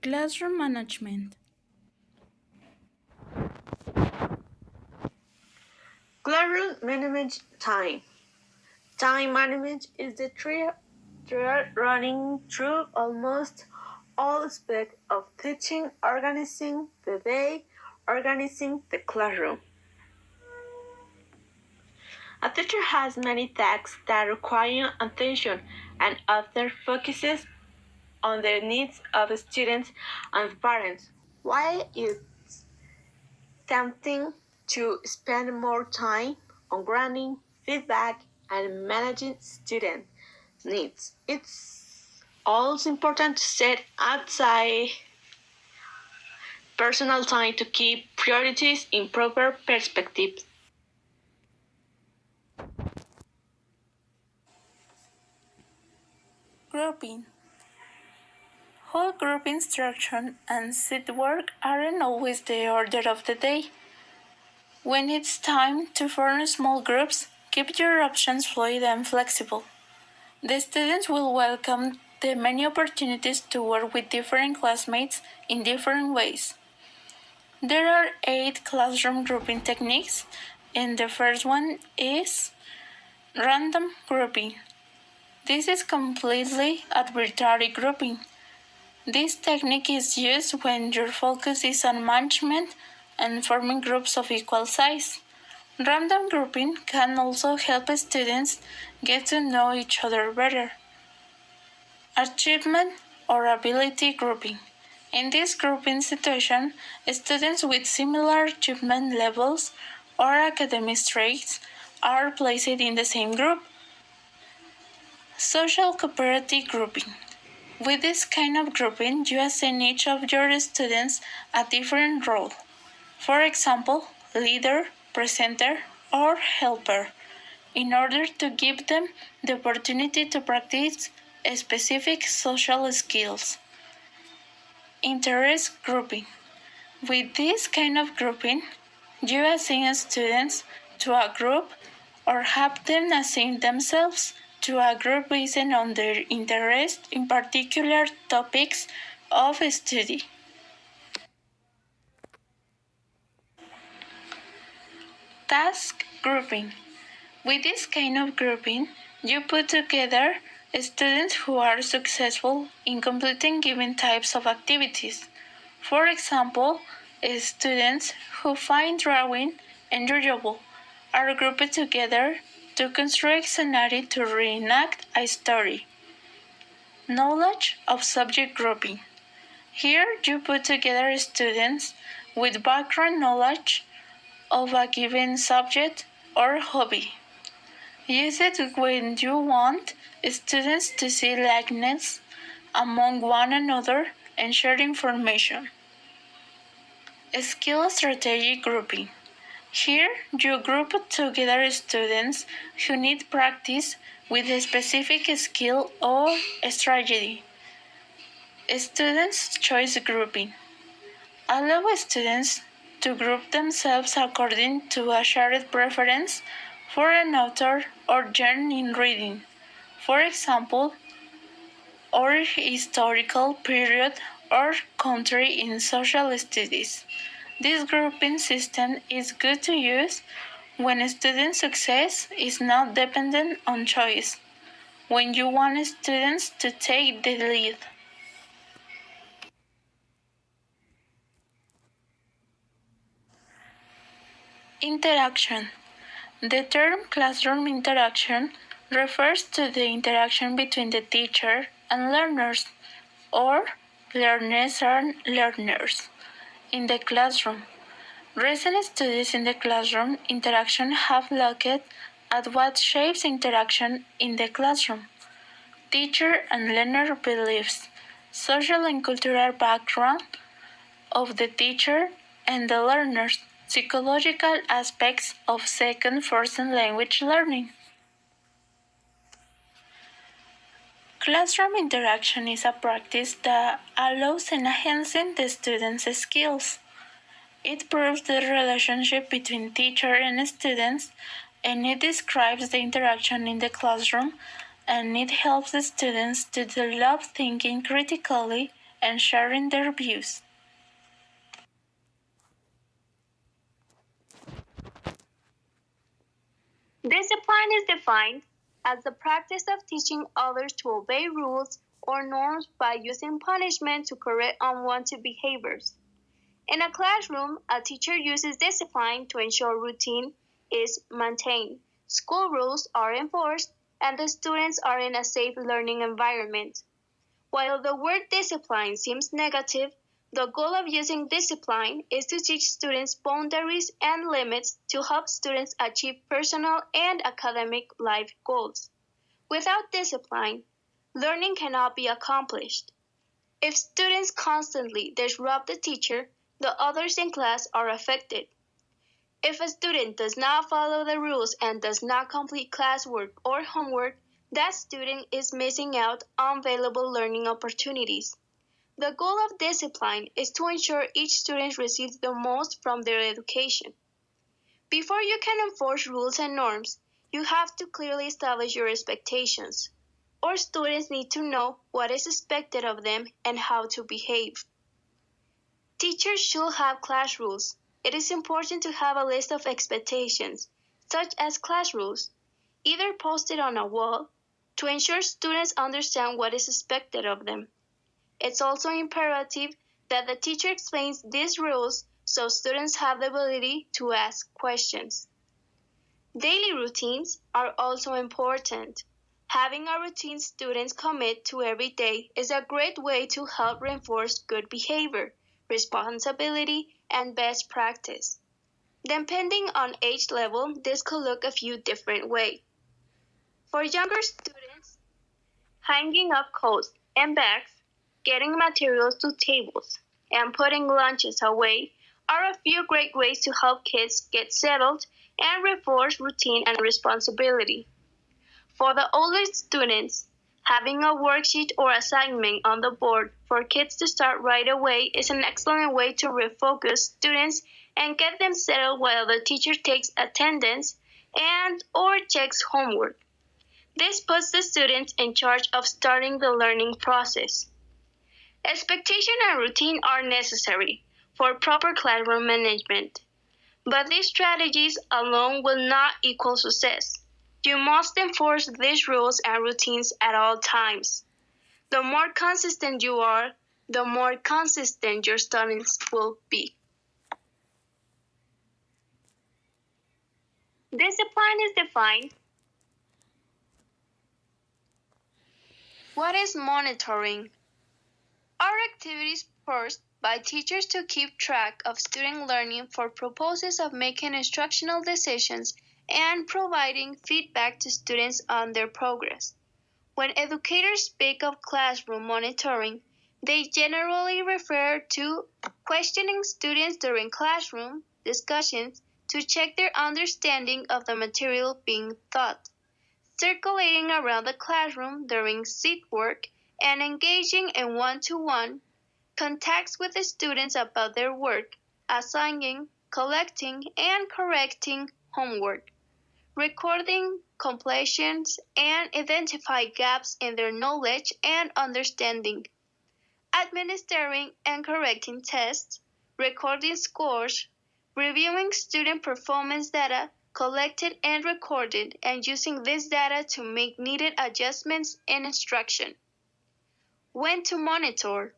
Classroom management. Classroom management time. Time management is the thread running through almost all aspects of teaching, organizing the day, organizing the classroom. A teacher has many tasks that require attention and often focuses on the needs of students and parents. While it's tempting to spend more time on granting feedback and managing student needs, it's also important to set aside personal time to keep priorities in proper perspective. Grouping. Whole group instruction and seat work aren't always the order of the day. When it's time to form small groups, keep your options fluid and flexible. The students will welcome the many opportunities to work with different classmates in different ways. There are 8 classroom grouping techniques, and the first one is random grouping. This is completely arbitrary grouping. This technique is used when your focus is on management and forming groups of equal size. Random grouping can also help students get to know each other better. Achievement or ability grouping. In this grouping situation, students with similar achievement levels or academic traits are placed in the same group. Social cooperative grouping. With this kind of grouping, you assign each of your students a different role. For example, leader, presenter, or helper, in order to give them the opportunity to practice specific social skills. Interest grouping. With this kind of grouping, you assign students to a group or have them assign themselves to a group based on their interest in particular topics of study. Task grouping. With this kind of grouping, you put together students who are successful in completing given types of activities. For example, students who find drawing enjoyable are grouped together to construct a scenario to reenact a story. Knowledge of subject grouping. Here you put together students with background knowledge of a given subject or hobby. Use it when you want students to see likeness among one another and share information. Skill strategy grouping. Here you group together students who need practice with a specific skill or strategy. Students' choice grouping. Allow students to group themselves according to a shared preference for an author or genre in reading. For example, or historical period or country in social studies. This grouping system is good to use when student success is not dependent on choice, when you want students to take the lead. Interaction. The term classroom interaction refers to the interaction between the teacher and learners, or learners and learners, in the classroom. Recent studies in the classroom interaction have looked at what shapes interaction in the classroom. Teacher and learner beliefs, social and cultural background of the teacher and the learners, psychological aspects of second-person language learning. Classroom interaction is a practice that allows enhancing the students' skills. It proves the relationship between teacher and students, and it describes the interaction in the classroom, and it helps the students to develop thinking critically and sharing their views. Discipline is defined as the practice of teaching others to obey rules or norms by using punishment to correct unwanted behaviors. In a classroom, a teacher uses discipline to ensure routine is maintained, school rules are enforced, and the students are in a safe learning environment. While the word discipline seems negative, the goal of using discipline is to teach students boundaries and limits to help students achieve personal and academic life goals. Without discipline, learning cannot be accomplished. If students constantly disrupt the teacher, the others in class are affected. If a student does not follow the rules and does not complete classwork or homework, that student is missing out on valuable learning opportunities. The goal of discipline is to ensure each student receives the most from their education. Before you can enforce rules and norms, you have to clearly establish your expectations. Our students need to know what is expected of them and how to behave. Teachers should have class rules. It is important to have a list of expectations, such as class rules, either posted on a wall to ensure students understand what is expected of them. It's also imperative that the teacher explains these rules so students have the ability to ask questions. Daily routines are also important. Having a routine students commit to every day is a great way to help reinforce good behavior, responsibility, and best practice. Depending on age level, this could look a few different ways. For younger students, hanging up coats and bags, getting materials to tables, and putting lunches away are a few great ways to help kids get settled and reinforce routine and responsibility. For the older students, having a worksheet or assignment on the board for kids to start right away is an excellent way to refocus students and get them settled while the teacher takes attendance and or checks homework. This puts the students in charge of starting the learning process. Expectation and routine are necessary for proper classroom management, but these strategies alone will not equal success. You must enforce these rules and routines at all times. The more consistent you are, the more consistent your students will be. Discipline is defined. What is monitoring? Are activities forced by teachers to keep track of student learning for purposes of making instructional decisions and providing feedback to students on their progress. When educators speak of classroom monitoring, they generally refer to questioning students during classroom discussions to check their understanding of the material being taught, circulating around the classroom during seat work, and engaging in one-to-one contacts with the students about their work, assigning, collecting, and correcting homework, recording completions, and identify gaps in their knowledge and understanding, administering and correcting tests, recording scores, reviewing student performance data collected and recorded, and using this data to make needed adjustments in instruction. When to monitor?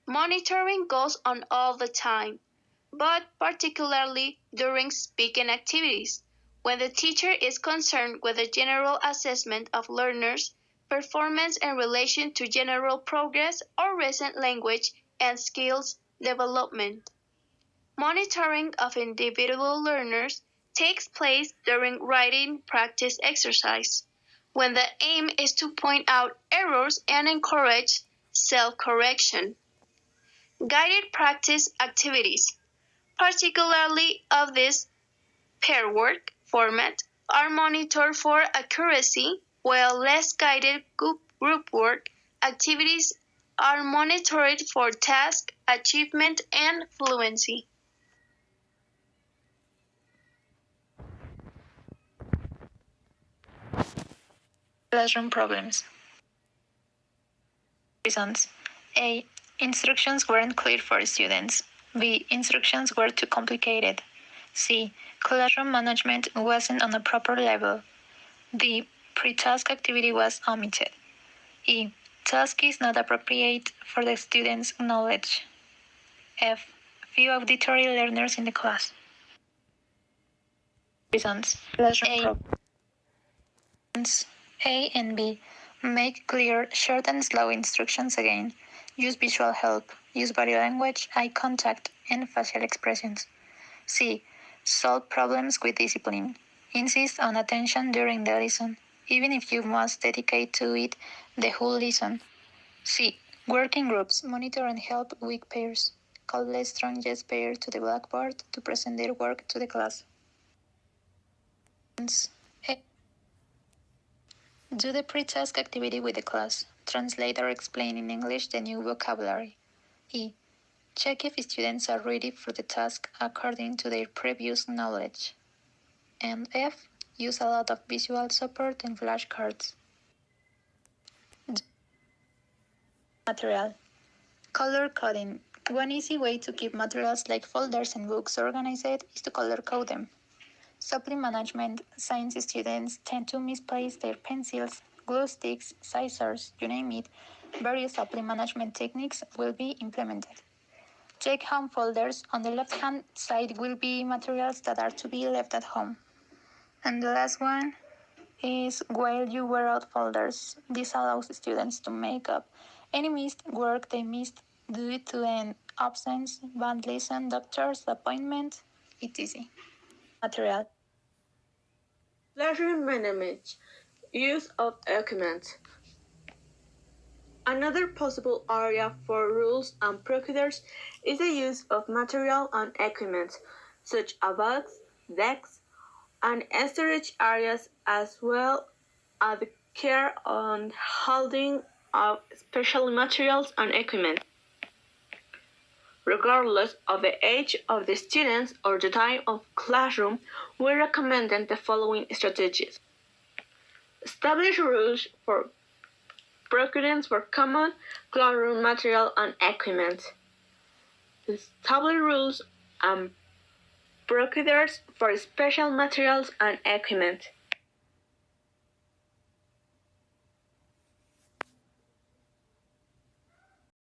Monitoring goes on all the time, but particularly during speaking activities, when the teacher is concerned with the general assessment of learners' performance in relation to general progress or recent language and skills development. Monitoring of individual learners takes place during writing practice exercise, when the aim is to point out errors and encourage self-correction. Guided practice activities, particularly of this pair work format, are monitored for accuracy, while less guided group work activities are monitored for task achievement and fluency. Classroom problems. Reasons. A. Instructions weren't clear for students. B. Instructions were too complicated. C. Classroom management wasn't on a proper level. D. Pre-task activity was omitted. E. Task is not appropriate for the student's knowledge. F. Few auditory learners in the class. Reasons. A and B. Make clear, short and slow instructions again. Use visual help. Use body language, eye contact, and facial expressions. C. Solve problems with discipline. Insist on attention during the lesson, even if you must dedicate to it the whole lesson. C. Work in groups. Monitor and help weak pairs. Call the strongest pair to the blackboard to present their work to the class. A. Do the pre-task activity with the class. Translate or explain in English the new vocabulary. E. Check if students are ready for the task according to their previous knowledge. And F. Use a lot of visual support and flashcards. Material. Color coding. One easy way to keep materials like folders and books organized is to color code them. Supply management. Science students tend to misplace their pencils, glue sticks, scissors, you name it. Various supply management techniques will be implemented. Check home folders. On the left-hand side will be materials that are to be left at home. And the last one is while you were out folders. This allows students to make up any missed work they missed due to an absence, band lesson, doctor's appointment, etc. Material. Classroom management. Use of equipment. Another possible area for rules and procedures is the use of material and equipment, such as bags, desks, and storage areas, as well as the care and holding of special materials and equipment. Regardless of the age of the students or the type of classroom, we recommend the following strategies. Establish rules for procurement for common classroom material and equipment. Establish rules and procedures for special materials and equipment.